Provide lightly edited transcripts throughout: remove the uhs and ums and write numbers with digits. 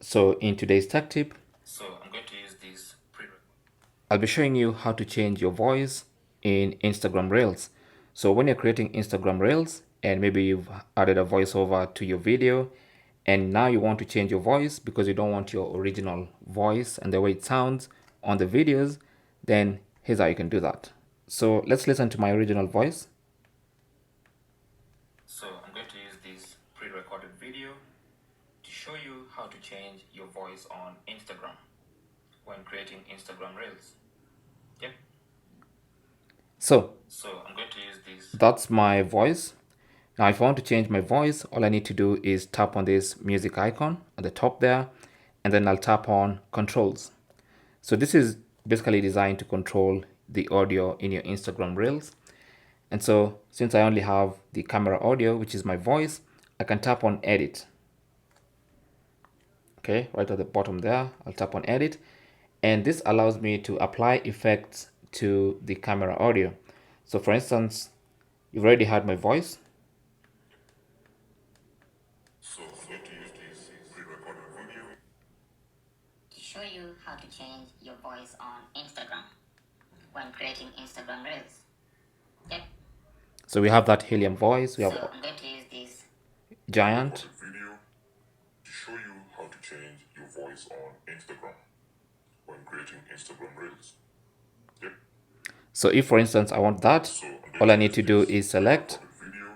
So in today's tech tip, I'm going to use this I'll be showing you how to change your voice in Instagram Reels. So when you're creating Instagram Reels and maybe you've added a voiceover to your video and now you want to change your voice because you don't want your original voice and the way it sounds on the videos, then here's how you can do that. So let's listen to my original voice. So I'm going to use this pre-recorded video to show you how to change your voice on Instagram when creating Instagram Reels. Yep. So I'm going to use this. that's my voice. Now, if I want to change my voice, all I need to do is tap on this music icon at the top there, and then I'll tap on controls. So this is basically designed to control the audio in your Instagram Reels. And so since I only have the camera audio, which is my voice, I can tap on edit. Okay, right at the bottom there, I'll tap on edit. And this allows me to apply effects to the camera audio. So for instance, you've already heard my voice. So I'm going to use this pre-recorded video to show you how to change your voice on Instagram when creating Instagram Reels. Yep. So we have that Helium voice. We have I'm going to use this giant video to show you how to change your voice on Instagram when creating Instagram Reels. Yep. So if for instance I want that, all I need to do is select video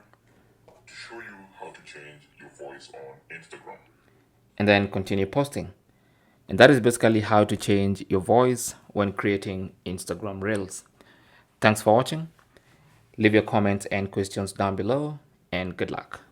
to show you how to change your voice on Instagram and then continue posting. And that is basically how to change your voice when creating Instagram Reels. Thanks for watching. Leave your comments and questions down below and good luck.